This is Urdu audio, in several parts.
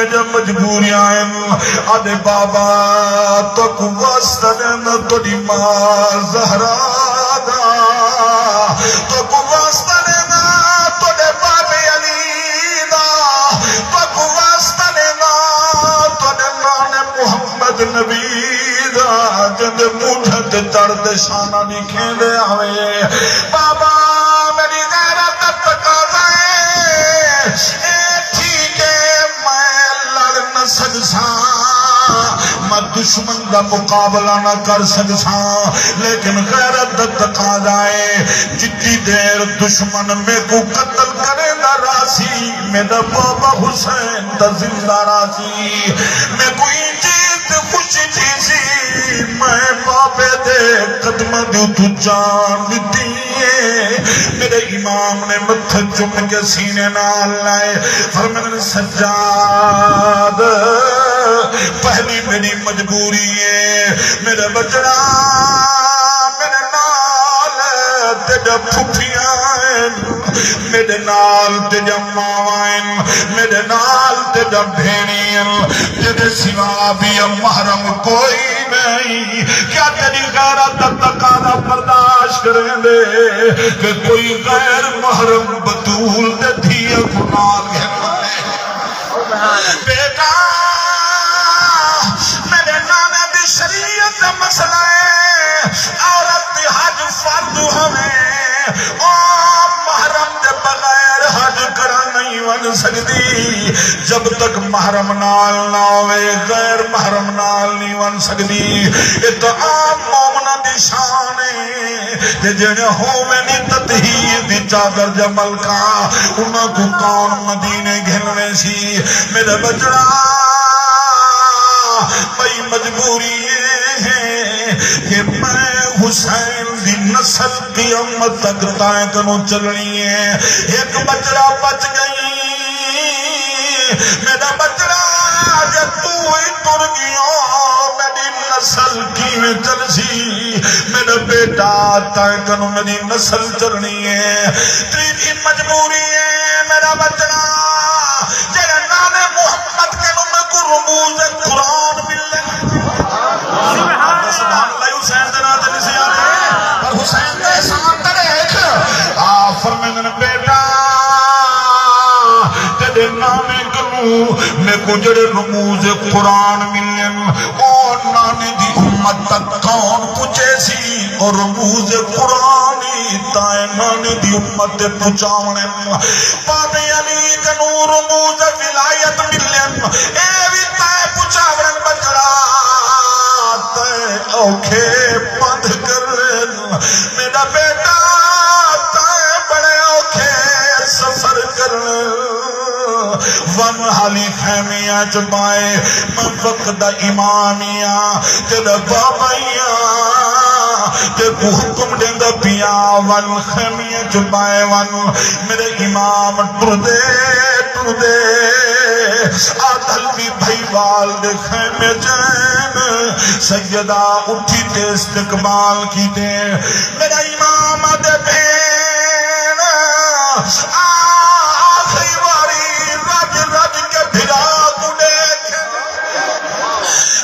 میں جب مجبوری آئیں آدھے بابا تو کو واسطہ دینا تو دی ماں زہرا دا تو کو واسطہ دینا تو دے باب علی دا تو کو واسطہ دینا تو دے نان محمد نبی دا جد موجھت درد شانہ نکھیں دے آوے بابا میری غیرت تقاضا ہے اے ٹھیک ہے میں لڑ نہ سکسا میں دشمن دا مقابلہ نہ کر سکسا لیکن غیرت تقاضا ہے جتنی دیر دشمن میں کو قتل کرے نہ راسی میرا بابا حسین دا زندہ راسی میں کوئی چیز خوشی چیزی میں بابے دے قدمہ دیو تو جان دیئے میرے امام نے متھ چم کے سینے نال لائے فرمائے سجاد پہلی میری مجبوری ہے میرے بچڑا میرے نال تیجا پھوپیاں میرے نال تیجا ماوائن میرے نال تیجا بھینین تیرے سوا بھی محرم کوئی نہیں کیا تیری غیرت تقاضا برداشت کریں دے کہ کوئی غیر محرم بطول دے دھیا کنال بیٹا میرے نانے دی شریعت مسئلہ ہے عورت دی حج فرد ہمیں محرم دے بغیر حج کرا نہیں ون سکتی جب تک محرم نال نہ ہوئے غیر محرم نال نہیں ون سکتی یہ تو عام مومنہ دی شان ہے جنہیں ہومیں نہیں تطہیر دی چادر جمل کا انہاں کو کون مدینے گھنوے سی میرے بچڑا بھئی مجبوری ہے کہ میں حسین دی نسل قیامت تک تائیں کنو چلنی ہے ایک بچڑا بچ گئی میرا بچڑا جب تو ہی تر گیا میری نسل کی میں چل سی میرا بیٹا تائیں کنو میری نسل چلنی ہے تیری مجبوری ہے میرا بچڑا جیرے نام محمد کے نمے کو رموز قرآن ملے سبحان اللہ حسین دینا دلی سے آتے ہیں اور حسین دے ساتھ دیکھ فرمین بیٹا تیرے نامے کنو میں کو جڑے رموز قرآن ملن اور نانے دی امت تک کون پچھے سی اور رموز قرآنی تائیں نانے دی امت پچھاونے باب علی کنو رموز ولایت ملن اے بھی تائیں پچھاونے بچڑا اوکھے بند کر میرا بیٹا تائیں بڑے اوکھے سفر کر ون حالی خیمیاں چبائے من وقت دا امامیاں تیرا بابائیاں تیر کو حکم دیں دا پیا ون خیمیاں چبائے ون میرے امام ٹردے آدھل بھی بھائی والد خیمے جین سیدہ اٹھی تے استقبال کی دے میرا امام دے بین آخری واری رج کے بھرا کو دیکھ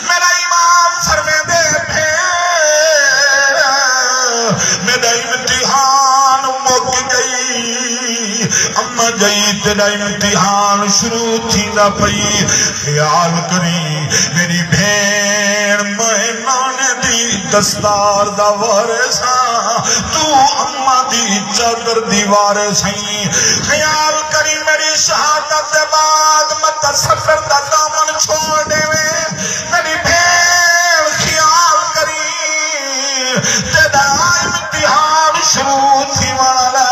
میرا امام فرمے دے بین میرا امتحان مک گئی اما جئی تیرا امتحان شروع تھی نہ پئی خیال کری میری بھین میں نانے دی دستار دا وارسا تو اما دی چادر دیوار سائیں خیال کری میری شہادت دے بعد متصفر دا دامن چھوڑ دے میری بھین خیال کری تیرا امتحان شروع تھی والا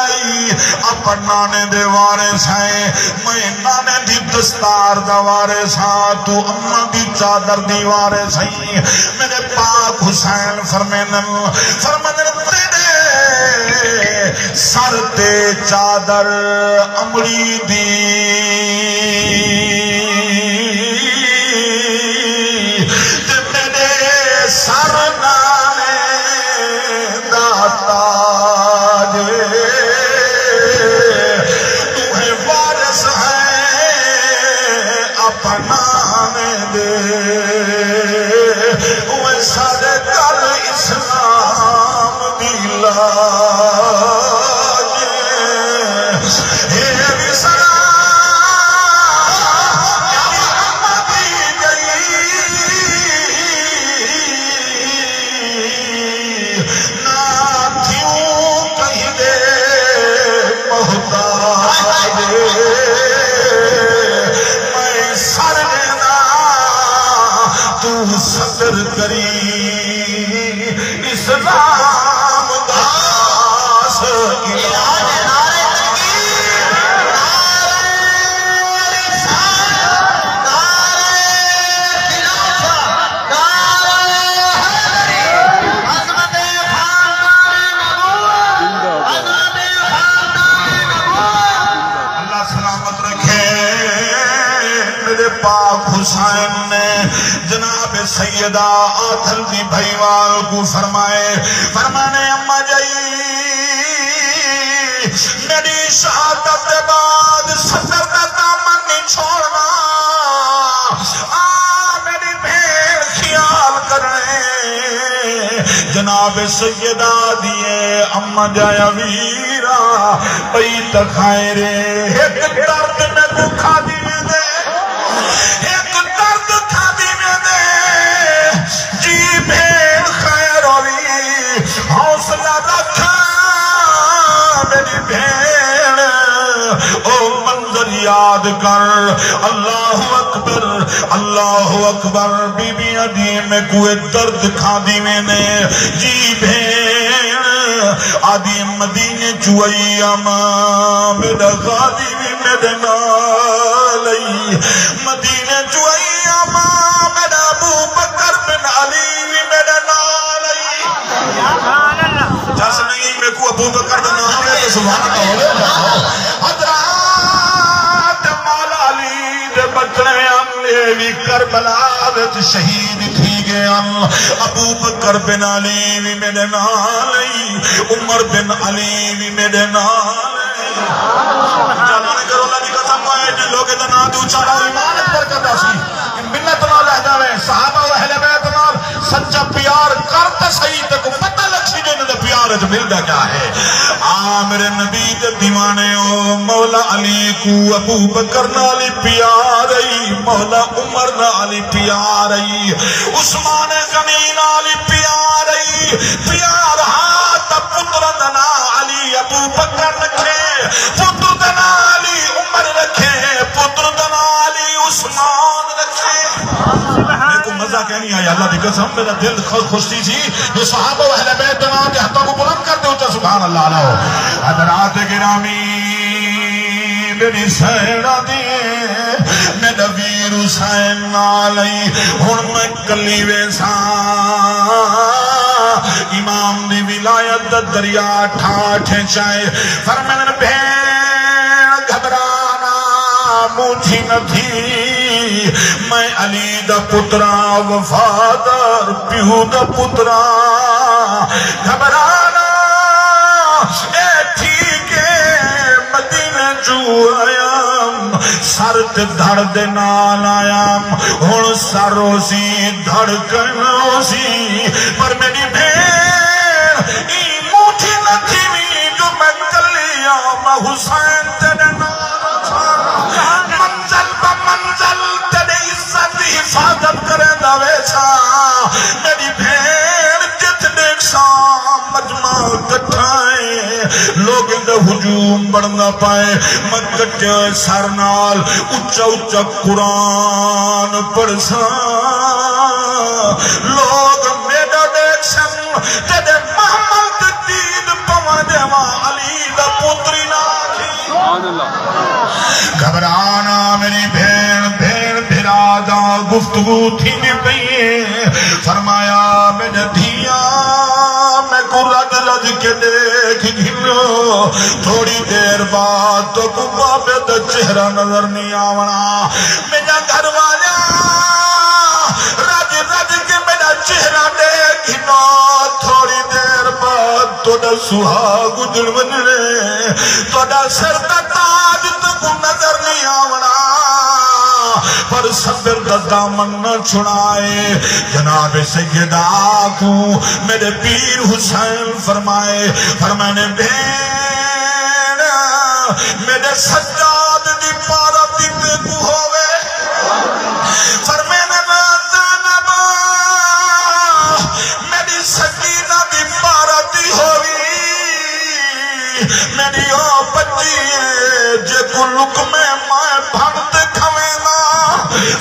اپر نانے دے وارث ہیں میں نانے دی دستار دا وارث ہاں تو اممہ دی چادر دی وارث ہیں میرے پاک حسین فرمینن تیرے سر تے چادر امری دی تے میرے سر نانے داتا اپنا دے وہ سارے کل اسلام دی لاج اے بھی سلام دی گئی نہ تھیوں کہیں دے محتاج میں سر لینا تو صدر کری اسلام داس علاج نعرہ تکبیر نعرہ رسالت نعرہ خلافت نعرہ حیدری عظمت خاندان نبوت عظمت خاندان نبوت اللہ سلامت رکھے میرے پاک حسین نے جناب سیدہ آدھل دی بھائیوال کو فرمانے اماں جائی میری شہادت دے بعد صدر دا دامن نہیں چھوڑنا میری بھیڑ خیال کرنے جناب سیدہ دیئے اماں جایا ویرا پئی تکھائے رے ایک درد میں کو کھا دی میں دے ایک درد کھا دی میں دے جی بھیڑ خیر ہوئی حوصلہ رکھا میری بھیڑ او منظر یاد کر اللہ اکبر بی بی عدیم میں کوئی درد کھا دی میں نے جی بھیڑ آدھی مدینے چوئی اما میرا غادی بھی میرے نالی مدینے چوئی اما میرا ابو بکر بن علی بھی میرے نالی جیسے نہیں میں کو ابو بکر بن علی تو سبحان اللہ ہو لے حضرات مولا علی دے بچنے ہمیں بھی کربلا وچ شہید تھی گئے ابو بکر بن علی بھی میرے نالی عمر بن علی بھی میرے نالی جانونے کرو اللہ کی قسم آئے جن لوگ اتنا دو چارہ ایمانت پر کرتا سی ملت نال لہدہ میں صحابہ و اہل بیت نال سچا پیار کرتا صحیح تک پتہ لگ سی جو انہیں پیار جو مل گا کیا ہے میرے نبی دے دیوانے ہو مولا علی کو ابو بکر نالی پیار رہی مولا عمر نالی پیار رہی عثمان غنی نالی پیار رہی پیار ہاتھ پتر دنا علی ابو بکر رکھے پتر دنا علی عمر رکھے پتر دنا علی عثمان رکھے میرے کو مزہ کہنی آئی اللہ دی قسم میرا دل خوشی تھی جو صحابہ و اہل بیت نام کے ہاتھوں کو بلند کرتے ہوتا سبحان اللہ علیہ حضرات گرامی میری سینہ دیئے میرا ویر حسین نالی ہن میں کلی ویسان امام دی ولایت دریا ٹھاٹھے چائے فرمین بھین گھبرانا مجھی نہ تھی میں علی دا پترا وفادار پیو دا پترا گھبرانا اے ٹھیک ہے مدینہ جو آیام سر تے دھڑ دے نال آیام ہن سرو سی دھڑکن سی پر میری بھین ای موٹھی نہ تھی جو میں کلیا میں حسین تیرے نال منزل با منزل تیرے عزت حفاظت کرے دا ویسا میری بھین جتنے شام مجمع کٹھائے لوگ اندر ہجوم بڑھنا پائے مکٹے سر نال اچھا اچھا قرآن پڑھسا لوگ میڈا ڈیکشن تیرے محمد دین پوندے ماں علی دا پتری ناکھی گھبرانا میری بھین بھرادا گفتگو تھی بھی پئیے فرمایا میرے دھیا میں کو رج کے دیکھ گھنو تھوڑی دیر بعد تو کو بابے دا چہرہ نظر نہیں آونا میرا گھر والا رج کے میرا چہرہ دیکھ گھنو تھوڑی دیر بعد تو توڑا سہاگ اجڑ ونجنے توڑا سر دا تاج تو نظر نہیں آونا پر صبر دا دامن نہ چھڑائے جناب سیدہ کو میرے پیر حسین فرمائے بھین میرے سجاد دی پارا دیتے کو ہوئے فرمائے زینب میری سکینہ دی پارا دی ہوئی میری او بچی ہے جے کو لکمے مائے بھانتے کھوینا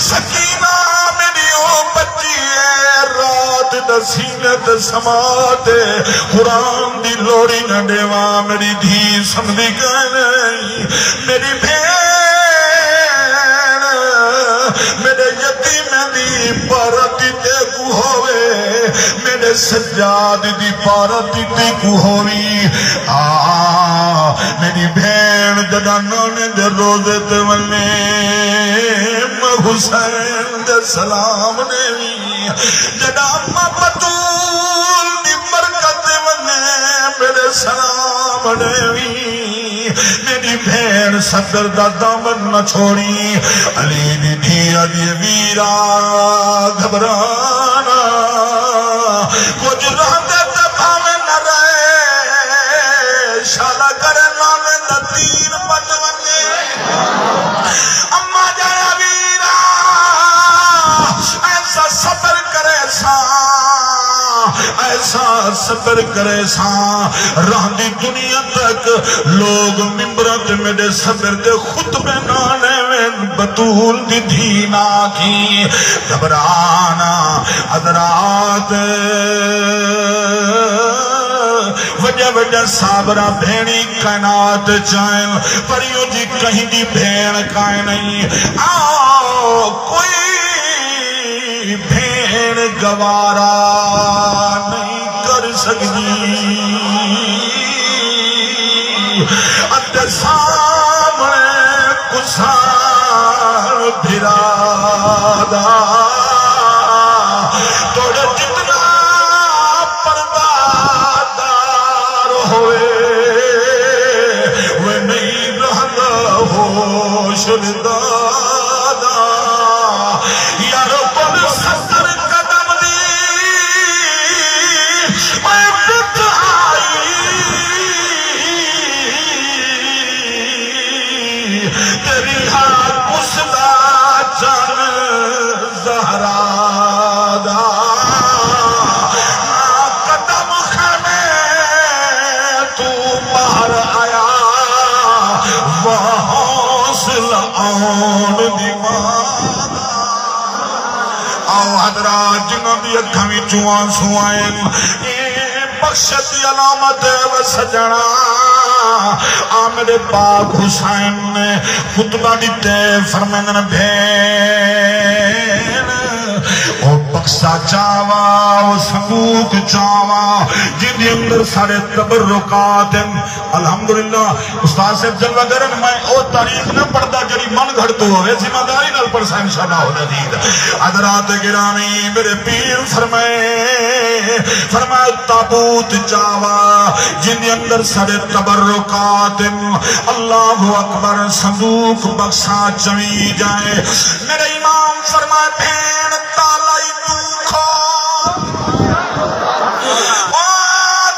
سکینہ میری او بچی ہے رات نسینت سماتے قرآن دی لوڑی نہ دیوا میری دھی سمدھی گئے میری بھین میرے یتیم دی پارتی تے کو ہوئے میرے سجاد دی پارتی تے کو ہوئی میری بھین جدا نونے دے روزے تے ونے حسین دے سلام نے بھی جدا اممہ بطول دی برکت دے ونے میرے سلام نے بھی میری بھین صدر دا دامن نہ چھوڑی علی دی دھیا دی ویرا گھبرانا کچھ رہتے تبھا میں نہ رہے شالہ کرے نامے نتیر بن ونگے اممہ جایا ویرا ایسا صبر کرے راہ دی دنیا تک لوگ ممبرات میرے صبر دے خطبے نانے میں بطول دی دھینا کی گھبرانا حضرات وجہ صابرہ بھینی کائنات چائن پریوں جی کہیں دی بھین کائیں نہیں آؤ کوئی بھین گوارا نہیں کر سکتی اندر سامنے کسان بھرادا توڑے جتنا پردادار ہوئے وہ نہیں رہنا ہو شردادا یارو پر ستر قدم دی میں بتائی تیری ہاتھ مسلا جان زہرا دا قدم خیمے تو باہر آیا وحوصل آن دیمان آؤ حضرات جنہوں بھی اکھویں چوان سوائیں بخشت علامت و سجنا آمد پاک حسین نے خطبہ دیتے فرمائن بھین او بخشا چاوا او صندوق چاوا جن دی اندر سارے تبرکات الحمدللہ استاد صاحب جلوہ گرن میں او تاریخ نہ پڑھتا جڑی من گھڑ تو ہوئے ذمہ داری نال پڑھسا انشاءاللہ ہو جدید حضرات گرامی میرے پیر فرمائے تابوت چاوا جن دی اندر سارے تبرکات اللہ اکبر صندوق بخشا چوی جائے میرے امام فرمائے بھین تالائی تو کھو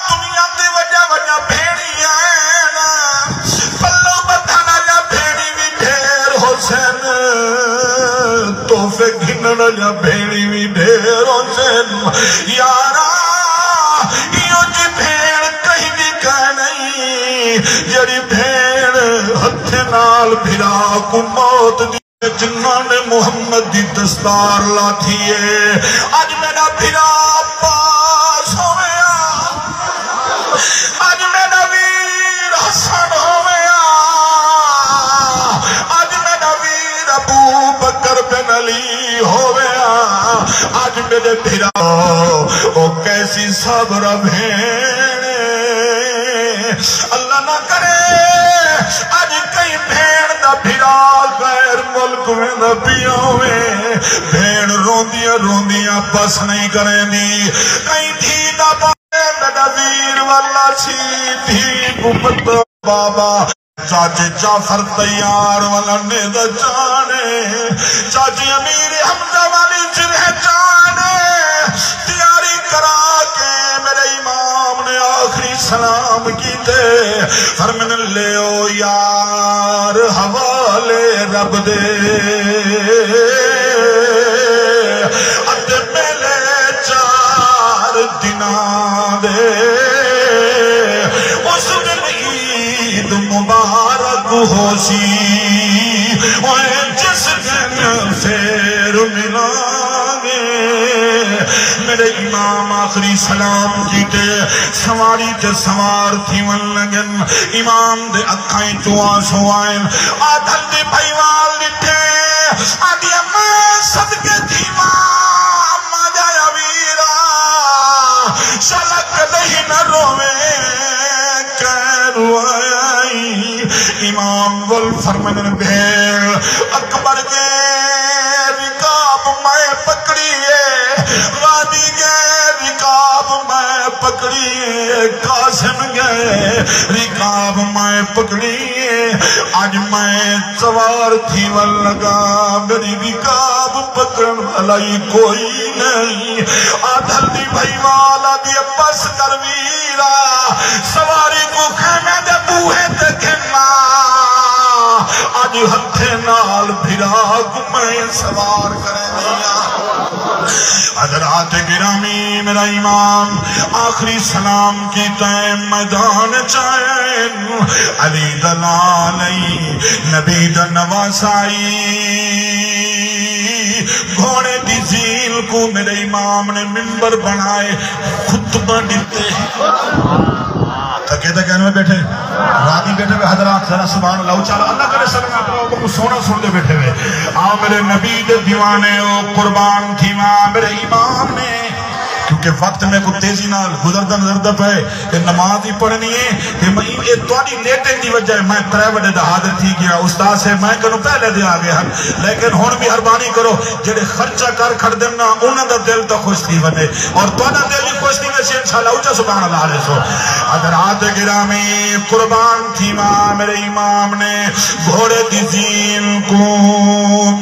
دنیا دے وجہ بھینی آئے نا پلو بدھانا یا بھینی بھی ڈھیر حسین توفے گھننا یا بھینی بھی ڈھیر حسین یارا یہ جی بھین کہیں بھی کہہ نہیں جڑی بھین ہتھے نال بھرا کو موت دی جنہاں نے محمد دی دستار لاتی ہے آج میرا بھرا پاس ہویا آج میرا ویر حسن ہویا آج میرا ویر ابو بکر بن علی ہویا آج میرے بھرا او کیسی صبر بھینے اللہ نہ کرے آج کئی بھین دا بھرا غیر ملک میں نبیوں میں بھین روندیاں پس نہیں کریں دی کئی تھی دا میرا ویر والا سی تھی گپت بابا چاچے جعفر تیار والا نیدہ جانے چاچے امیر حمزہ والی جنہ جانے تیاری کرا کے میرے امام نے آخری سلام کی تے فرمن لیو یار حوالے رب دے ادھے پہلے 4 دناں دے اس دن عید مبارک ہو سی جس دن پھر ملیں گے میرے امام آخری سلام کیتے سواری تے سوار تھی ون لگن امام دے اکھائیں تو آنسو آئیں آدھل دے بھائیوال لٹھے آدھی اماں صدقے تھی ماں جایا ویرا شلک دہی نہ روے امام والفرمن بھیل اکبر کے رکاب میں پکڑیے غادی کے رکاب میں پکڑیے قاسم گئے رکاب میں پکڑیے آج میں سوار تھی واللگا میری رکاب پکڑن علائی کوئی نہیں آدھل دی بھائی والا دی بس کر ویرا سواری کو خیمے دے بوہے دیکھنا آج ہتھے نال بھراک میں سوار کریں دیا حضرات گرامی میرا امام آخری سلام کی تیم میدان چاہیں علی دلالی نبی دنواسائی گھوڑے دی زیل کو میرے امام نے منبر بنائے خطبہ دیتے تکے کہنے میں بیٹھے راضی بیٹھے ہوئے حضرات ذرا سبحان اللہ چالا اللہ کرے سلام آپ لوگوں کو سونا سن دے بیٹھے ہوئے آؤ میرے نبی دے دیوانے ہو قربان تھی ماں میرے امام نے کیونکہ وقت میں کو تیزی نال گزردہ نظردہ پہ کہ نماز ہی پڑھنی ہے کہ میں یہ توڑی لیٹیں دی وجہ ہے میں 3 بڑے دا حاضر تھی گیا استاد سے میں کنو پہلے دے آگے ہم لیکن ہون بھی حربانی کرو جڑے خرچہ کر کھڑ دینا انہوں دا دل تو خوش تھی بنے اور توڑا دل بھی خوش تھی ویسے انشاءاللہ اچھا سبحان اللہ علیہ سو حضرات گرامی قربان تھی ماں میرے امام نے گھوڑے دی زین کو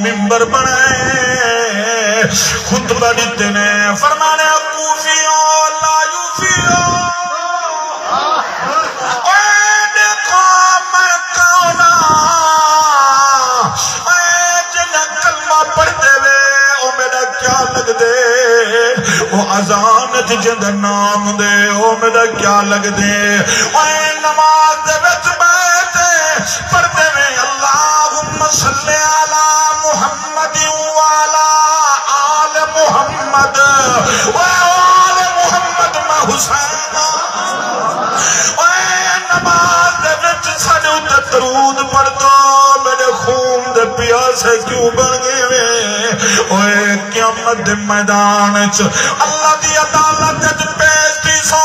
منبر بنائے خطبہ دیتے نے فرمانے کوفیو لا یوفیو اے دیکھو میں کونا اے جنہ کلمہ پڑھ دے وے او میرا کیا لگ دے او اذانت جندہ نام دے او میرا کیا لگ دے اے نماز دے وچ بیٹھے پڑھ دے وے اللہم صلی علی محمد والا آل محمد آل محمد میں حسین اے نماز دے وچ ساڈے اُتے درود پڑھ دو میرے خون دے پیاسے کیوں بن گئے اوے قیامت دے میدان وچ اللہ دی عدالت وچ پیش تھی سو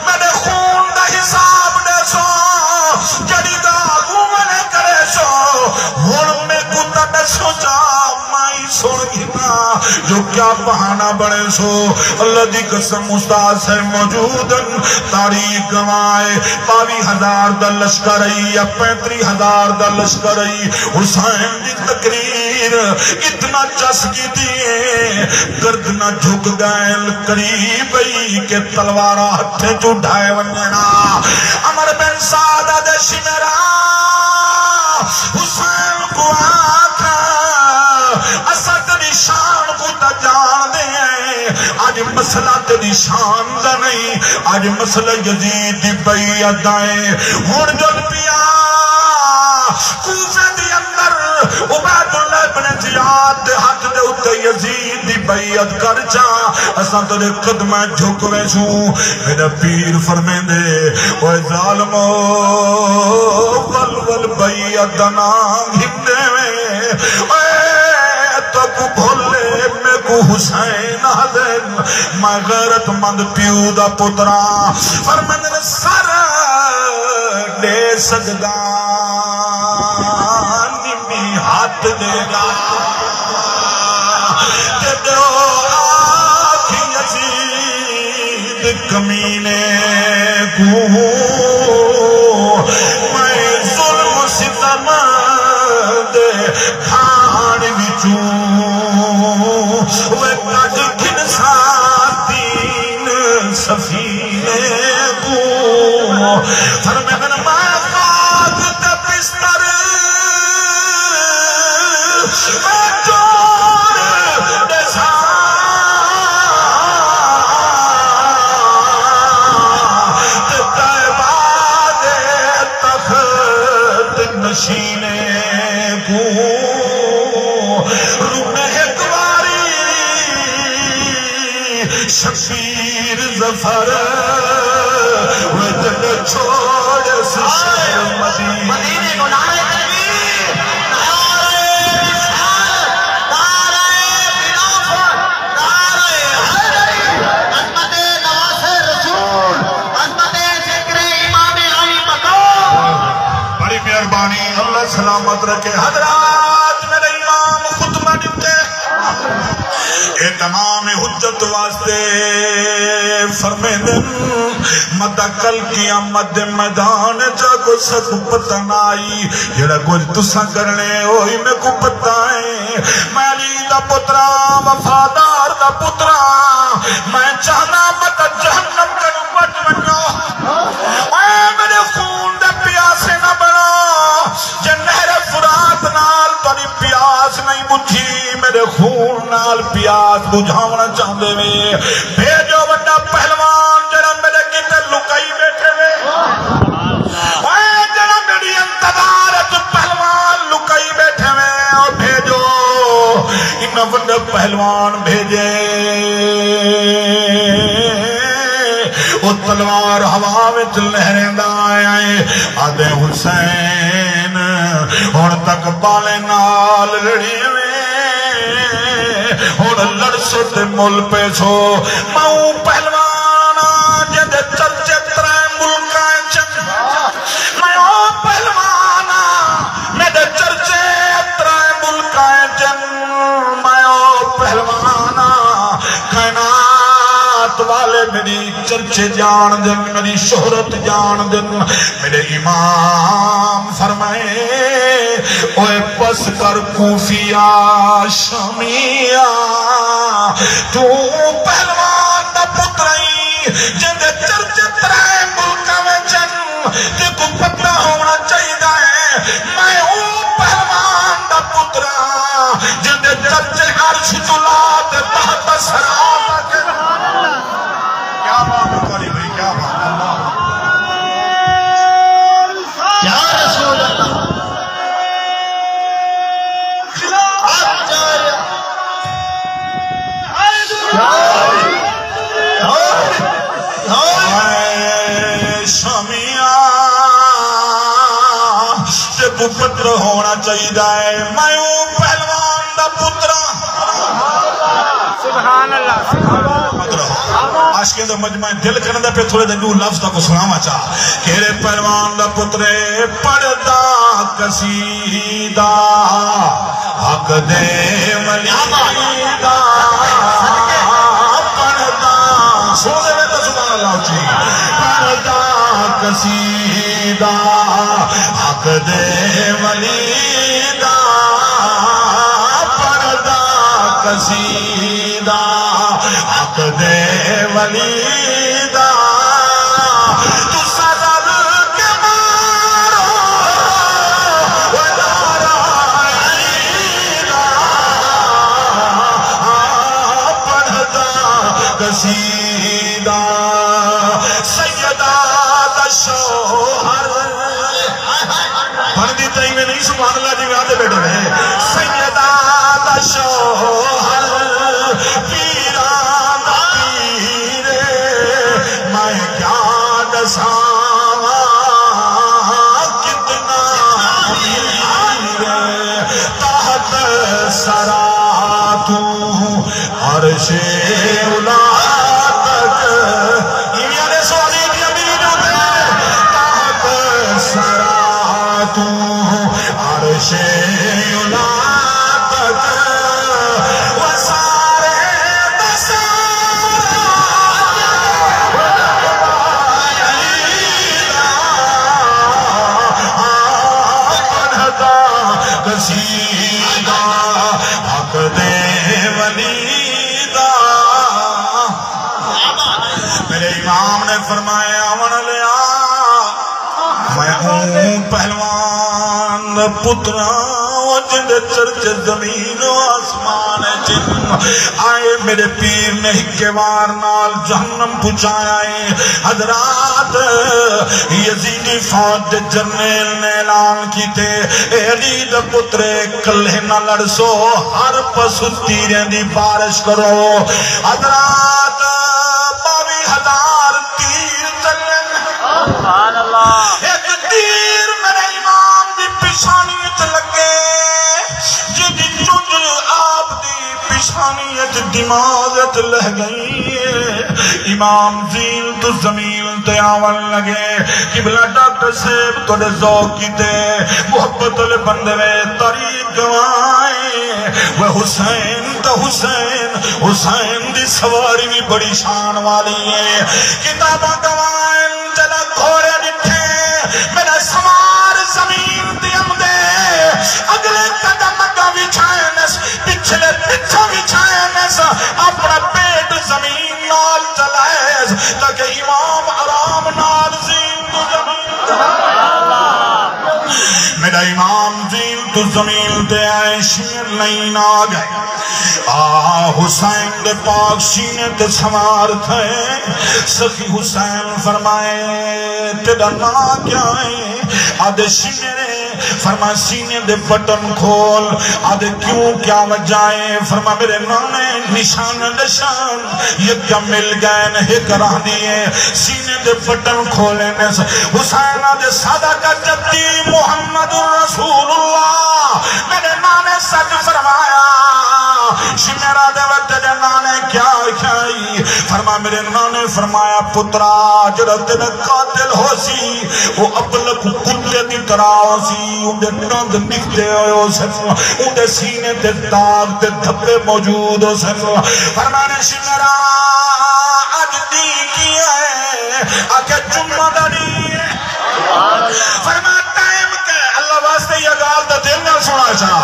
میرے خون دا حساب دے سو جڑی گال میں کرے سو ہن میں کو تے سوچا مائی سن گھنا جو کیا بہانہ بڑے سو اللہ دی قسم استاد سے موجودن تاریخ گوائے 22,000 دا لشکر رہی یا 35,000 دا لشکر رہی حسین دی تقریر اتنا چس کی دیئے گردنا جھک گئے قریب ہی کہ تلوارہ ہتھے چوڑھائے ونینا عمر بن سعدہ دشی میرا حسین کو آکھا اسد دی شان کو تا جان دے آج مسئلہ تیری شان دا نہیں آج مسئلہ یزید دی بیعت آئے ہون جن پیا کوفے دی اندر عبید اللہ بن زیاد دے ہاتھ دے اتے یزید دی بیعت کر جا اساں تیرے قدمہ جھکوے سوں میرا پیر فرمین دے اوہ ظالمو ول بیعت نام ہندے میں تو کو بھولے میں کو حسین حضر میں غیرت مند پیو دا پترا فرمین دے سر دے سجدہ نمی ہاتھ دے گا تے دو آکھی یزید کمینے شبیر ظفر وجن چھوڑ سے شہر مدینے کو نعرہ تکبیر، نعرہ رسالت، نعرہ خلافت، نعرہ حیدری، عظمت نواز رسول، عظمت ذکر امام علی مقام۔ بڑی مہربانی، اللہ سلامت رکھے۔ حضرات میرے امام خطبہ دیتے اے تمام حجت واسطے فرمیدن مدہ کل قیامت میدان جا کو سک پتہ نائی جڑا کچھ تساں کرنے ہوئی میں کو پتہ ہے۔ میں علی دا پترا وفادار دا پترا میں چاہنا مدہ جہنم کروں بچ بنو اے میرے خون دے پیاسے نہ بنا جن نہر فرات نال تاری پیاس نہیں بجھی میرے خون نال پیاس بجھاونا چاہتے میں بھیجو بڑا پہلوان جنہاں میرے کتے لکائی بیٹھے میں اے جنہاں میری انتظارت پہلوان لکائی بیٹھے میں اور بھیجو انہاں بڑا پہلوان بھیجے وہ تلوار ہوا میں لہریں دا آئے آدھے حسین ہون تک بالے نال لڑی میں ہون لڑسو تے مل پیسو ماؤں پہلوانا جدے چرچے ترائے ملکائیں چند ماؤں پہلوانا جدے چرچے ترائے ملکائیں چند ماؤں پہلوانا کائنات والے میری چرچے جان دن میری شہرت جان دن میرے امام فرمائے اوے پس کر کوفیہ شامیہ تو پہلوان دا پترائی جندے چرچے ترائے ملکہ میں چن تے کو پتہ ہونا چاہیے ہے میں ہوں پہلوان دا پترا جندے چرچے عرش جلات تحت سرابہ کے کیا بات کری بھئی کیا بات اللہ یا رسول اللہ پتر ہونا چاہیے ہے میں ہوں پہلوان دا پترا سبحان اللہ پتر ہو آج کے اندر مجمع دل کرنے پہ تھوڑے دن نور لفظ دا کو سناما چاہ کہرے پہلوان دا پترے پڑھدا قصیدہ حق دے ولیدہ پڑھدا سوزے میں تو سبحان اللہ جی پڑھدا قصیدہ حق دے ولیدہ پردہ قصیدہ حق دے ولیدہ تو صدر کے مارو ودارہ علیدہ پردہ قصیدہ سیدہ شوہر پڑھ دیتا ہی میں نہیں سبحان اللہ جی میں آتے بیٹھے رہے سیدہ دا شوہر پیران دا پیرے میں کیا دساوا کتنا پیرے تحت سراتوں عرش اولا عرش اولا تک وسارے پڑھدا قصیدہ حق دے ولیدہ میرے امام نے فرمایا من لیا میں ہوں پہلوان پترا جن چرچ زمین و آسمان جن آئے میرے پیر نے ہکیوار نال جہنم پچھایا ہے حضرات یزیدی فوج جنریل نے اعلان کی تھے اے علی دا پترے کلے نہ لڑسو ہر پسو تیریں دی بارش کرو حضرات 1000 تیر چلن سبحان اللہ ایک تیر میرے امام دی پیشانی تے لگے جدی چونج آپ دی پیشانی تے دماغ تے لہ گئی امام زین تو زمین تے آون لگے قبلہ ڈاکٹر صاحب توڑے ذوق کی تے محبت والے بندے میں طریق گوائیں وہ حسین تا حسین حسین دی سواری بھی بڑی شان والی ہے کتابہ گوائیں جلا گھوڑے نٹھے میرا سوار زمین دیم دے اگلے قدم اگا بچھائنس پچھلے پچھا بچھائنس اپنا پیٹ زمین نال چلائز تاکہ امام آرام نال زین تو زمین میرا امام زین تو زمین تے آئے شیر نہیں آ گئے حسین دے پاک سینے تے سوار تھے سخی حسین فرمائے تیرا نا کیا ہے آدھے سینے فرما سینے دے بٹن کھول آدھے کیوں کیا وجائیں فرما میرے نانے نشان نشان یہ کیا مل گئے نہیں کرا دیئے سینے دے بٹن کھولے حسین آدھے سادہ کا جدی محمد رسول اللہ میرے نانے سچ فرمایا شمیرہ دے وقت جے نانے کیا کھائی فرما میرے نانے فرمایا پترا جرد میں قاتل ہو سی وہ ابلک کتے دی طرح ہو سی اندے نند نکتے ہو سن اندے سینے تے داغ تے دھپے موجود ہو سن فرمانے شمیرہ آج دی کیا ہے آکے جمعہ داری فرما ٹائم کے اللہ واسطے یہ گال دا دل نہ سنا چاہ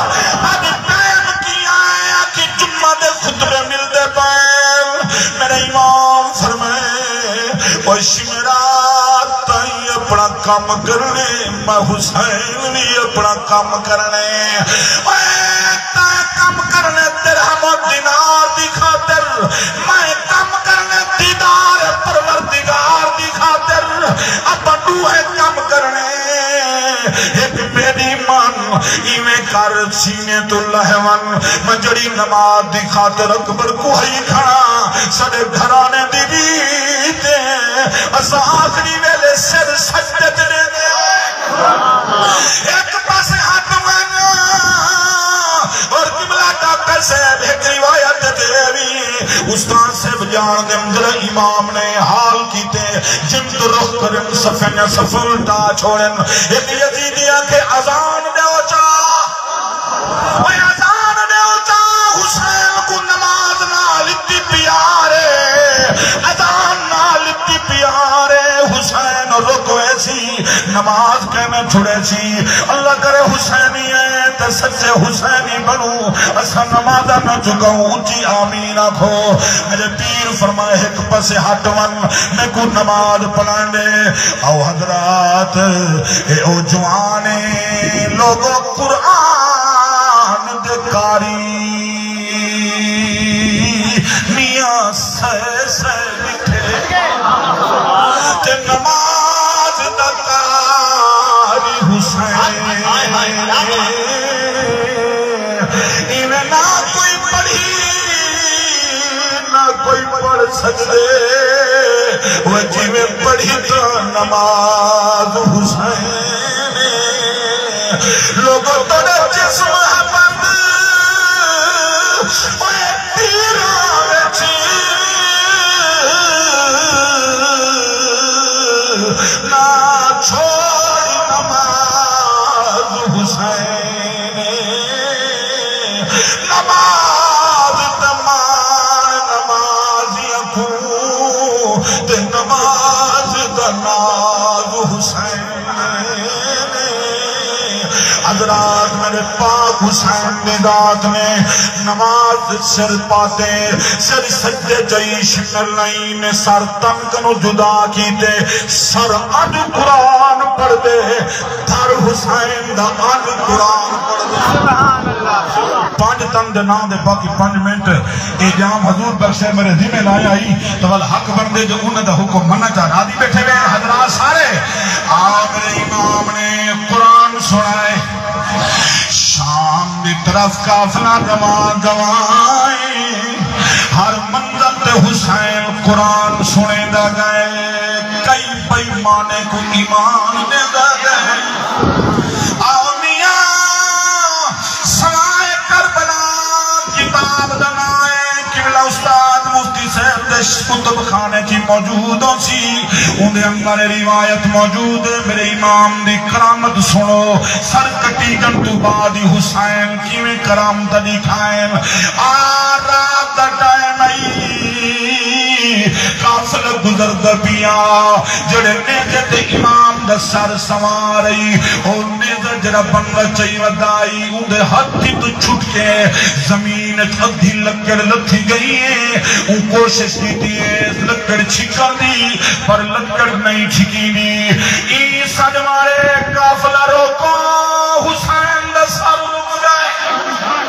آج ٹائم کیا ہے آکے جمعہ دے خطبے مل دے پائیں میرے امام فرمائے وہ شمیرہ تائی اپنا کام کرنے میں حسین بھی اپنا کام کرنے تائی کام کرنے درہم و دینار دی خاطر میں کام کرنے دیدار پروردگار دی خاطر اپا دوہے کام کرنے ایک میری من ایویں کر سینے تو لہون مجڑی نماز دی خاطر اکبر کو ہی کھڑا سڑے گھرانے دی بیتے اسا آخری ویلے سر سجدے دے دے ایک پاس ہاتھ مانا اور قبلہ ڈاکٹر صاحب ایک روایت دے بھی استاد صاحب جان دے اندر امام نے حال کیتے جن تو رخ کرن صفن سفلٹا چھوڑن ایک یزیدیہ کے اذان دے اوچا وہ اذان دے اوچا حسین کو نماز نالتی پیارے اذان نالتی پیارے حسین رکو ایسی نماز کہنے چھوڑے سی اللہ کرے حسینی ہے تے سچے حسینی بنو اسا نمازہ نہ چکاؤں اچھی آمین آکھو میرے پیر فرمائے ایک پس ہاتون میں کو نماز پڑھائیں دے او حضرات اے او جوانے لوگوں قرآن دکاری میاں سے بٹھے تے نماز دکاری حسین ایویں نہ کوئی پڑھی نہ کوئی پڑھ سکتے وہ جیویں پڑھی تو نماز حسین لوگوں تو نے جسم ہے بند وہ پیروں وچ نہ چھوڑ نماز حسین نماز دمان نمازی اکھوں تے نماز دناز حسین حضرات میرے پاک حسین نگات میں نماز سر پاتے سر سجدے جائیش نرلائن سر تنکنو جدا کیتے سر اڈ قرآن پڑھ دے دھر حسین دا اڈ قرآن پڑھ دے پانچ تن دے نام دے باقی 5 منٹ ایجام حضور بخشے میرے ذمہ لائے آئی تو حق بندے جو انہیں دا حکم منہ چاہ راضی بیٹھے گئے حضرات سارے میرے امام نے قرآن سنائے شام دی طرف کافلہ روان روائیں ہر منزل تے حسین قرآن سنے دا گئے کئی بیمانے کو ایمان دے دا گئے آؤ میاں سوائے کربلا کتاب دنائے قبلہ استاد مفتی صاحب دش کتب خانے کی موجود ہو سی اندھے اندر روایت موجود ہے میرے امام دی کرامت سنو سر کٹی گنٹو بعدی حسین کیویں کرامت دکھائیں رات دا ٹائم کافل گزر دبیا جڑے نیجت امام دا سر سواری اور نیجت جڑا بندہ چاہی ودائی اندھے ہاتھی تو چھٹ کے زمین ادھی لکڑ لتھی گئی ہے ان کوشش کی دیئے لکڑ چھکا دی پر لکڑ نہیں چھکی دی ای سجمارے کافلہ روکو حسین دا سر رک گئے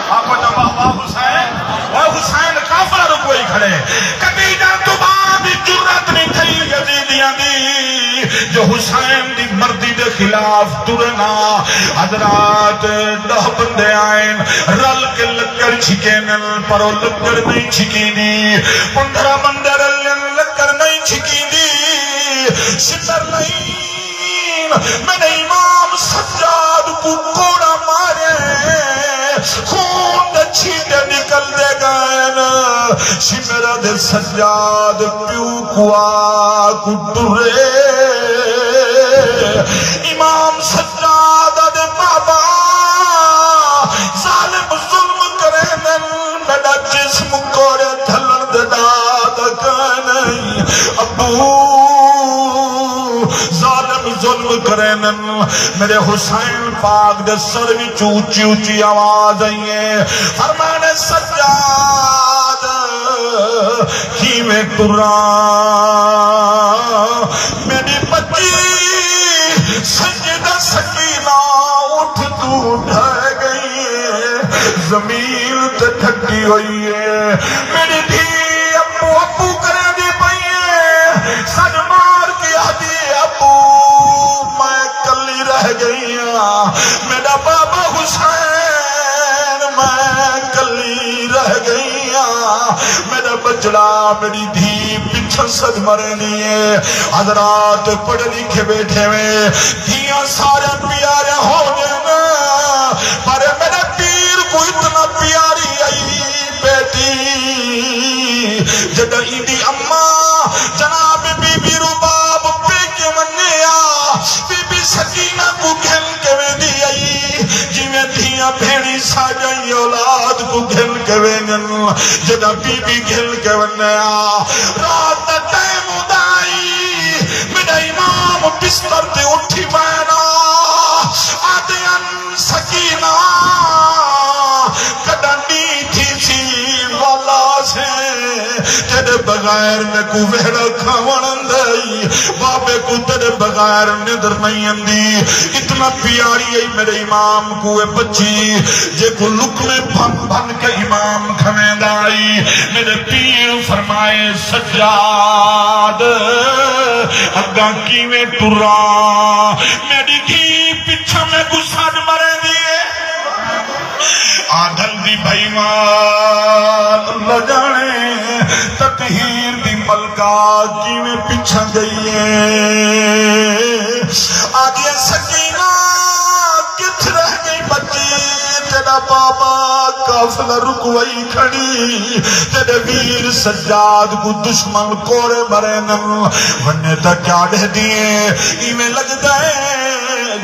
آپ کو جب بابا حسین وہ حسین کافلہ رکوئی کھڑے کبھی جا تو بابی جرات نہیں تھی یزیدیاں دی جو حسین دی مردی دے خلاف ترنا حضرات 10 بندے آئیں رل کے لکڑ چھکے نل پر وہ لکڑ نہیں چھکی دی 15 بندے رلن لکڑ نہیں چھکی دی شتر نہیں میں نے امام سجاد کو کوڑا مارے خون دے چھیٹے نکل دے گئے شمرہ دے سجاد پیو کوا کو ڈرے امام سجاد دے بابا ظالم ظلم کرے نن میڈا جسم کوڑے دھلن دے داد نہیں ابو ظالم ظلم کرے نن میرے حسین پاک دے سر بھی چوچی اونچی آواز آئیے فرمانے سجاد کیویں ترا میری بچی سجدہ سکینہ اٹھ تو ڈھائے گئی ہے زمین تے تھکی ہوئی ہے میری دھی ابو ابو کرے دی پئی ہے سج مار کے آدھی ابو میں کلی رہ گئی ہوں میرا بابا حسین میں کلی رہ گئی ہوں میرا بچڑا میری دھی پچھل سج مرے نہیں ہے حضرات پڑھ لکھے بیٹھے میں دھیاں سارے پیارے ہو گئے پر میرے پیر کو اتنا پیاری آئی بیٹی جدہ ایدی اممہ جناب بی بی رباب پہ کے منیا بی بی سکینہ کو گھن کے میں دی آئی جیویں دھیاں بھیڑی سا جائیں اولاد کو گھن کے وینن جدہ بی بی گھن کے ونیا رات ٹائم ادائی میرا امام بستر تے اٹھی بینا آدھین سکینہ کڈنی تھی سی والا سے تیرے بغیر میں کو ویڑا کھاون اندائی بابے کو تیرے بغیر ندر نہیں اندی اتنا پیاری ہے میرے امام کو بچی جے کو لک میں بھن بھن کے امام کھمیں دائی میرے پیر فرمائے سجاد اگاں کیویں ترا میری گھی پچھا میں گساڑ مرے دیئے آدھل دی بھائیوان اللہ جانے تطہیر دی ملکہ کیویں پچھا گئی ہے آدھیا سکینہ کتھ رہ گئی بچی تیرا بابا کافلہ رکوئی کھڑی تیرے ویر سجاد کو دشمن کوڑے مرے نم وننے تا کیا دہ دیئے ایمیں لگ دائے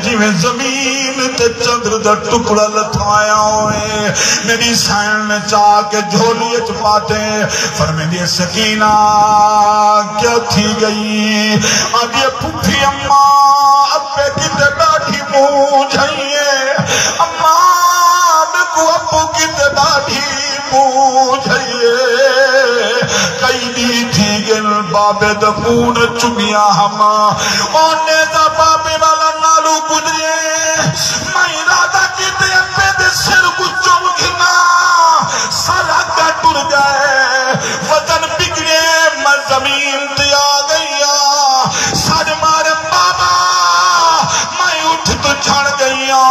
جیویں زمین تے چندر دا ٹکڑا لتھایا ہوئے میری سائن نے چاہ کے جھولیے چپاتے فرمین دی سکینہ کیا تھی گئی آدھے پھوپھی اممہ ابے کی تے ڈاٹھی منہ جائیے اممہ میں کو ابو کی تے ڈاٹھی منہ جائیے کئی دی تھی گل بابے دا پون چمیا ہما اونے دا بابے والا نالو گدریے میں ارادہ کی تے ابے دے سر کو چم گھنا سارا کا ٹر گئے وطن بگڑے میں زمین تے آ گئیا ساج مارے بابا میں اٹھ تو چھڑ گئیا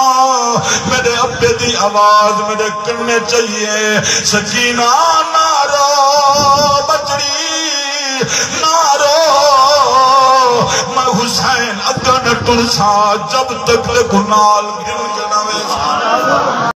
میرے ابے دی آواز میرے کرنے چاہیے سکینہ نارو بچڑی نارو سا جب تک تے کنال گھن کے نہ ویسا